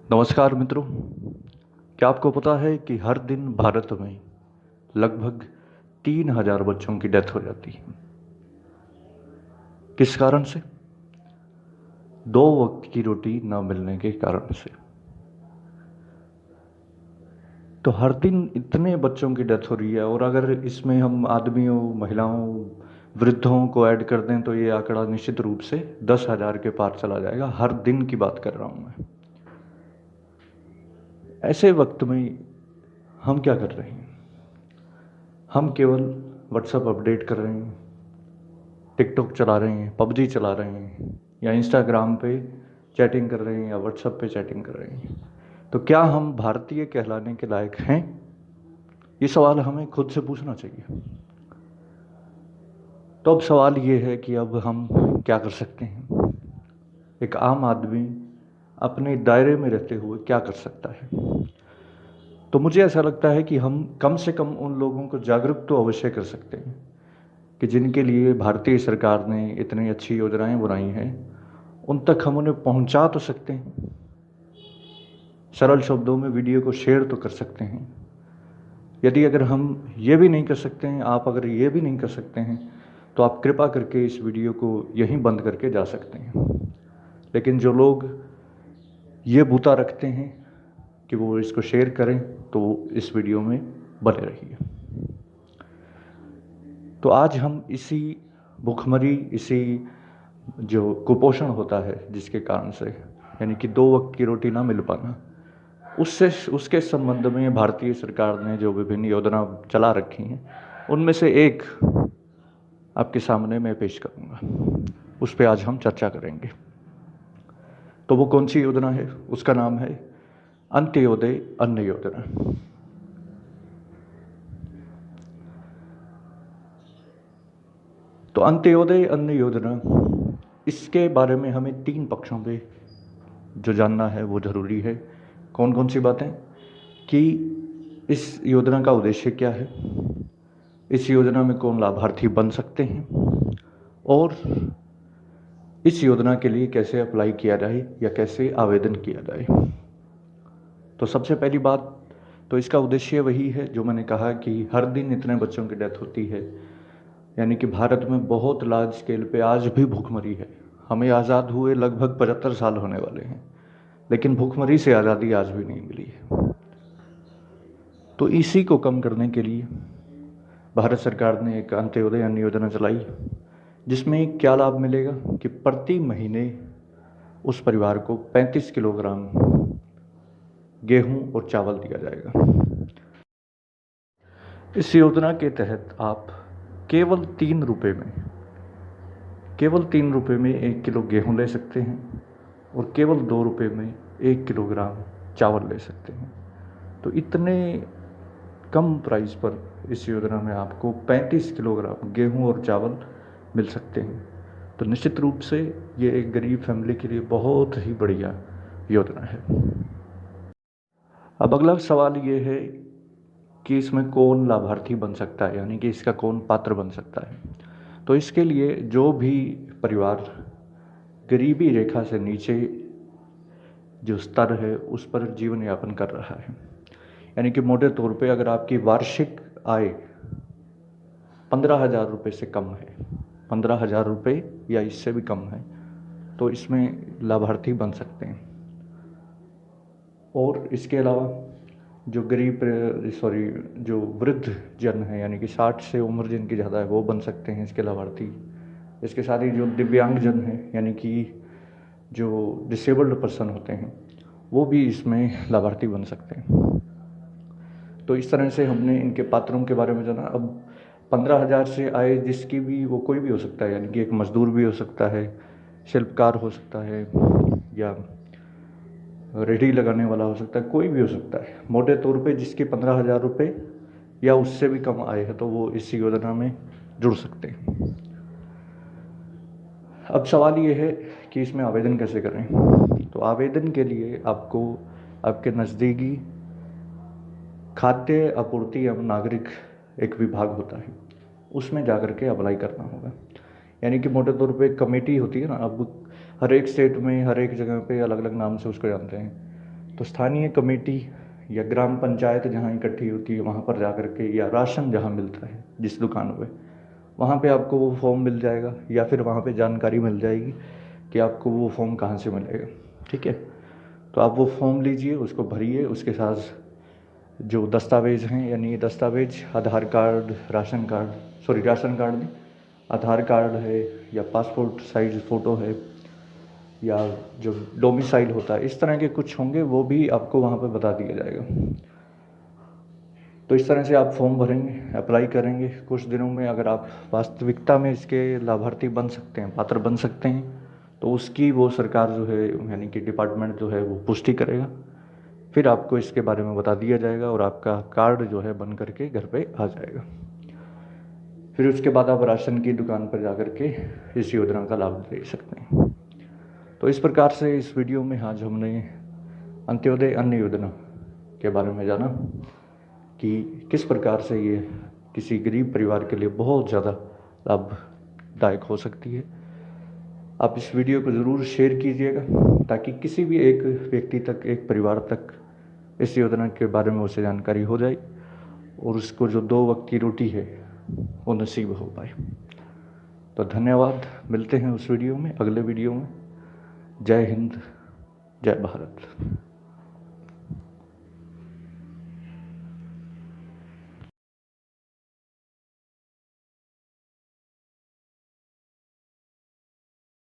नमस्कार मित्रों। क्या आपको पता है कि हर दिन भारत में लगभग 3,000 बच्चों की डेथ हो जाती है। किस कारण से? 2 वक्त की रोटी न मिलने के कारण से। तो हर दिन इतने बच्चों की डेथ हो रही है, और अगर इसमें हम आदमियों, महिलाओं, वृद्धों को ऐड कर दें तो ये आंकड़ा निश्चित रूप से 10,000 के पार चला जाएगा। हर दिन की बात कर रहा हूँ मैं। ऐसे वक्त में हम क्या कर रहे हैं? हम केवल व्हाट्सएप अपडेट कर रहे हैं, टिकटॉक चला रहे हैं, पबजी चला रहे हैं, या इंस्टाग्राम पे चैटिंग कर रहे हैं, या व्हाट्सएप पे चैटिंग कर रहे हैं। तो क्या हम भारतीय कहलाने के लायक हैं? ये सवाल हमें खुद से पूछना चाहिए। तो अब सवाल ये है कि अब हम क्या कर सकते हैं? एक आम आदमी अपने दायरे में रहते हुए क्या कर सकता है? तो मुझे ऐसा लगता है कि हम कम से कम उन लोगों को जागरूक तो अवश्य कर सकते हैं कि जिनके लिए भारतीय सरकार ने इतनी अच्छी योजनाएं बनाई हैं, उन तक हम उन्हें पहुंचा तो सकते हैं। सरल शब्दों में वीडियो को शेयर तो कर सकते हैं। यदि अगर हम ये भी नहीं कर सकते हैं, आप अगर ये भी नहीं कर सकते हैं, तो आप कृपा करके इस वीडियो को यहीं बंद करके जा सकते हैं। लेकिन जो लोग ये बूता रखते हैं कि वो इसको शेयर करें, तो इस वीडियो में बने रहिए। तो आज हम इसी भुखमरी, इसी जो कुपोषण होता है जिसके कारण से, यानी कि 2 वक्त की रोटी ना मिल पाना, उसके संबंध में भारतीय सरकार ने जो विभिन्न योजना चला रखी हैं, उनमें से एक आपके सामने मैं पेश करूंगा। उस पर आज हम चर्चा करेंगे। तो वो कौन सी योजना है? उसका नाम है अंत्योदय अन्न योजना। तो अंत्योदय अन्न योजना, इसके बारे में हमें 3 पक्षों पे जो जानना है वो ज़रूरी है। कौन कौन सी बातें? कि इस योजना का उद्देश्य क्या है, इस योजना में कौन लाभार्थी बन सकते हैं, और इस योजना के लिए कैसे अप्लाई किया जाए या कैसे आवेदन किया जाए। तो सबसे पहली बात, तो इसका उद्देश्य वही है जो मैंने कहा कि हर दिन इतने बच्चों की डेथ होती है, यानी कि भारत में बहुत लार्ज स्केल पे आज भी भूखमरी है। हमें आज़ाद हुए लगभग 75 साल होने वाले हैं, लेकिन भूखमरी से आज़ादी आज भी नहीं मिली है। तो इसी को कम करने के लिए भारत सरकार ने एक अंत्योदय अन्न योजना चलाई, जिसमें क्या लाभ मिलेगा कि प्रति महीने उस परिवार को 35 किलोग्राम गेहूं और चावल दिया जाएगा। इस योजना के तहत आप केवल 3 रुपये में 1 किलो गेहूं ले सकते हैं, और केवल 2 रुपये में 1 किलोग्राम चावल ले सकते हैं। तो इतने कम प्राइस पर इस योजना में आपको 35 किलोग्राम गेहूं और चावल मिल सकते हैं। तो निश्चित रूप से ये एक गरीब फैमिली के लिए बहुत ही बढ़िया योजना है। अब अगला सवाल ये है कि इसमें कौन लाभार्थी बन सकता है, यानी कि इसका कौन पात्र बन सकता है। तो इसके लिए जो भी परिवार गरीबी रेखा से नीचे जो स्तर है उस पर जीवन यापन कर रहा है, यानी कि मोटे तौर पे अगर आपकी वार्षिक आय 15,000 रुपये से कम है, 15,000 रुपये या इससे भी कम है, तो इसमें लाभार्थी बन सकते हैं। और इसके अलावा जो जो वृद्ध जन है, यानी कि 60 से उम्र जिनकी ज़्यादा है, वो बन सकते हैं इसके लाभार्थी। इसके साथ ही जो दिव्यांग जन है, यानी कि जो डिसेबल्ड पर्सन होते हैं, वो भी इसमें लाभार्थी बन सकते हैं। तो इस तरह से हमने इनके पात्रों के बारे में जाना। अब 15,000 से आए जिसकी भी, वो कोई भी हो सकता है, यानी कि एक मजदूर भी हो सकता है, शिल्पकार हो सकता है, या रेडी लगाने वाला हो सकता है, कोई भी हो सकता है। मोटे तौर पे जिसके 15,000 रुपये या उससे भी कम आए हैं, तो वो इस योजना में जुड़ सकते हैं। अब सवाल ये है कि इसमें आवेदन कैसे करें। तो आवेदन के लिए आपको आपके नज़दीकी खाद्य आपूर्ति एवं नागरिक एक विभाग होता है, उसमें जाकर के अप्लाई करना होगा। यानी कि मोटे तौर पे एक कमेटी होती है ना, अब हर एक स्टेट में हर एक जगह पे अलग अलग नाम से उसको जानते हैं। तो स्थानीय कमेटी या ग्राम पंचायत जहाँ इकट्ठी होती है वहाँ पर जा कर के, या राशन जहाँ मिलता है जिस दुकान पे, वहाँ पे आपको वो फॉर्म मिल जाएगा, या फिर वहाँ पे जानकारी मिल जाएगी कि आपको वो फॉर्म कहाँ से मिलेगा। ठीक है, तो आप वो फॉर्म लीजिए, उसको भरिए, उसके साथ जो दस्तावेज़ हैं, यानी ये दस्तावेज आधार कार्ड, राशन कार्ड नहीं, आधार कार्ड है, या पासपोर्ट साइज फ़ोटो है, या जो डोमिसाइल होता है, इस तरह के कुछ होंगे, वो भी आपको वहाँ पे बता दिया जाएगा। तो इस तरह से आप फॉर्म भरेंगे, अप्लाई करेंगे। कुछ दिनों में अगर आप वास्तविकता में इसके लाभार्थी बन सकते हैं, पात्र बन सकते हैं, तो उसकी वो सरकार जो है, यानी कि डिपार्टमेंट जो है, वो पुष्टि करेगा। फिर आपको इसके बारे में बता दिया जाएगा और आपका कार्ड जो है बन करके घर पे आ जाएगा। फिर उसके बाद आप राशन की दुकान पर जा कर के इस योजना का लाभ ले सकते हैं। तो इस प्रकार से इस वीडियो में आज हमने अंत्योदय अन्न योजना के बारे में जाना कि किस प्रकार से ये किसी गरीब परिवार के लिए बहुत ज़्यादा लाभदायक हो सकती है। आप इस वीडियो को ज़रूर शेयर कीजिएगा ताकि किसी भी एक व्यक्ति तक, एक परिवार तक इस योजना के बारे में उसे जानकारी हो जाए और उसको जो 2 वक्त की रोटी है वो नसीब हो पाए। तो धन्यवाद, मिलते हैं उस वीडियो में, अगले वीडियो में। जय हिंद, जय भारत।